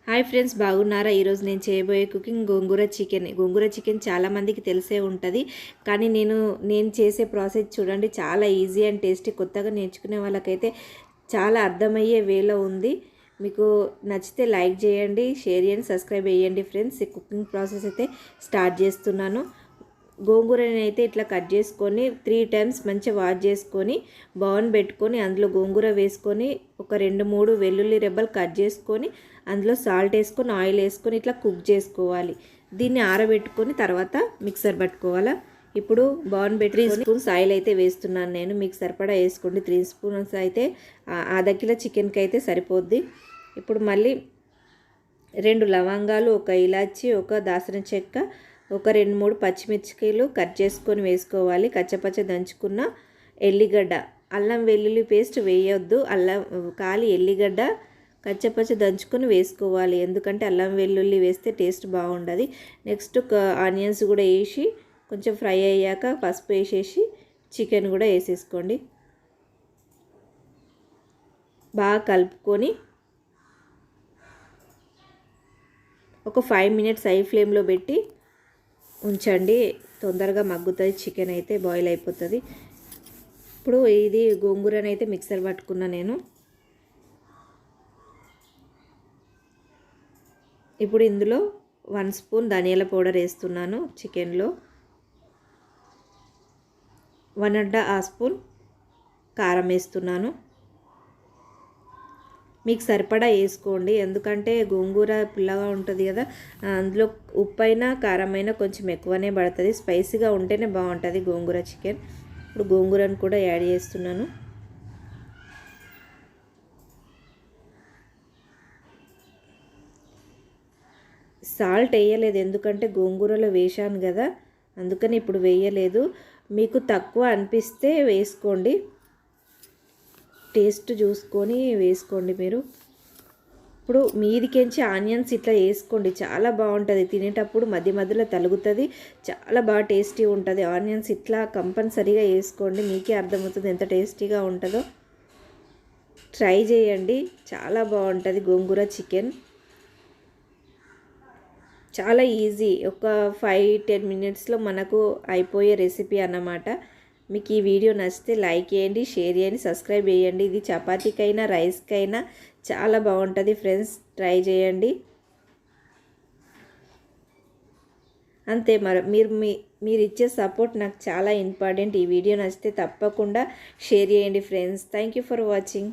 Hi friends, బాగున్నారా? ఈరోజు నేను చేయబోయే కుకింగ్ గోంగూర చికెన్. గోంగూర చికెన్ చాలామందికి తెలిసే ఉంటుంది, కానీ నేను చేసే ప్రాసెస్ చూడండి, చాలా ఈజీ అండ్ టేస్టీ. కొత్తగా నేర్చుకునే వాళ్ళకైతే చాలా అర్థమయ్యే వేలో ఉంది. మీకు నచ్చితే లైక్ చేయండి, షేర్ చేయండి, సబ్స్క్రైబ్ చేయండి ఫ్రెండ్స్. ఈ కుకింగ్ ప్రాసెస్ అయితే స్టార్ట్ చేస్తున్నాను. గోంగూరని అయితే ఇట్లా కట్ చేసుకొని 3 టైమ్స్ మంచిగా వాష్ చేసుకొని బౌన్ పెట్టుకొని అందులో గోంగూర వేసుకొని ఒక 2-3 వెల్లుల్లి రెబ్బలు కట్ చేసుకొని అందులో సాల్ట్ వేసుకొని ఆయిల్ వేసుకొని ఇట్లా కుక్ చేసుకోవాలి. దీన్ని ఆరబెట్టుకొని తర్వాత మిక్సర్ పట్టుకోవాలా. ఇప్పుడు బౌన్ పెట్టి 3 స్పూన్స్ ఆయిల్ అయితే వేస్తున్నాను నేను. మీకు సరిపడా వేసుకోండి. 3 స్పూన్స్ అయితే అర్ధ కిలో చికెన్కి అయితే సరిపోద్ది. ఇప్పుడు మళ్ళీ 2 లవంగాలు, ఒక ఇలాచి, ఒక దాల్చిన చెక్క, ఒక 2-3 పచ్చిమిర్చికాయలు కట్ చేసుకొని వేసుకోవాలి. కచ్చపచ్చ దంచుకున్న ఎల్లిగడ్డ, అల్లం వెల్లుల్లి పేస్ట్ వేయొద్దు. ఖాళీ ఎల్లిగడ్డ కచ్చపచ్చ దంచుకొని వేసుకోవాలి, ఎందుకంటే అల్లం వెల్లుల్లి వేస్తే టేస్ట్ బాగుండదు. నెక్స్ట్ ఆనియన్స్ కూడా వేసి కొంచెం ఫ్రై అయ్యాక పసుపు వేసేసి చికెన్ కూడా వేసేసుకోండి. బాగా కలుపుకొని ఒక 5 మినిట్స్ హై ఫ్లేమ్లో పెట్టి ఉంచండి. తొందరగా మగ్గుతుంది, చికెన్ అయితే బాయిల్ అయిపోతుంది. ఇప్పుడు ఇది గోంగూరని అయితే మిక్సర్ పట్టుకున్నా నేను. ఇప్పుడు ఇందులో 1 స్పూన్ ధనియాల పౌడర్ వేస్తున్నాను. చికెన్లో 1.5 స్పూన్ కారం వేస్తున్నాను. మీకు సరిపడా వేసుకోండి, ఎందుకంటే గోంగూర పుల్లగా ఉంటుంది కదా, అందులో ఉప్పు అయినా కారం అయినా కొంచెం ఎక్కువనే పడుతుంది. స్పైసీగా ఉంటేనే బాగుంటుంది గోంగూర చికెన్. ఇప్పుడు గోంగూరను కూడా యాడ్ చేస్తున్నాను. సాల్ట్ వేయలేదు, ఎందుకంటే గోంగూరలో వేసాను కదా, అందుకని ఇప్పుడు వేయలేదు. మీకు తక్కువ అనిపిస్తే వేసుకోండి, టేస్ట్ చూసుకొని వేసుకోండి మీరు. ఇప్పుడు మీదికెంచి ఆనియన్స్ ఇట్లా వేసుకోండి, చాలా బాగుంటుంది. తినేటప్పుడు మధ్య మధ్యలో తలుగుతుంది, చాలా బాగా టేస్టీ ఉంటుంది. ఆనియన్స్ ఇట్లా కంపల్సరీగా వేసుకోండి, మీకే అర్థమవుతుంది ఎంత టేస్టీగా ఉంటుందో. ట్రై చేయండి, చాలా బాగుంటుంది గోంగూర చికెన్. చాలా ఈజీ, ఒక 5-10 మినిట్స్లో మనకు అయిపోయే రెసిపీ అన్నమాట. మీకు ఈ వీడియో నచ్చితే లైక్ చేయండి, షేర్ చేయండి, సబ్స్క్రైబ్ చేయండి. ఇది చపాతీకైనా రైస్కైనా చాలా బాగుంటుంది ఫ్రెండ్స్, ట్రై చేయండి. అంతే, మీరు ఇచ్చే సపోర్ట్ నాకు చాలా ఇంపార్టెంట్. ఈ వీడియో నచ్చితే తప్పకుండా షేర్ చేయండి friends. Thank you for watching.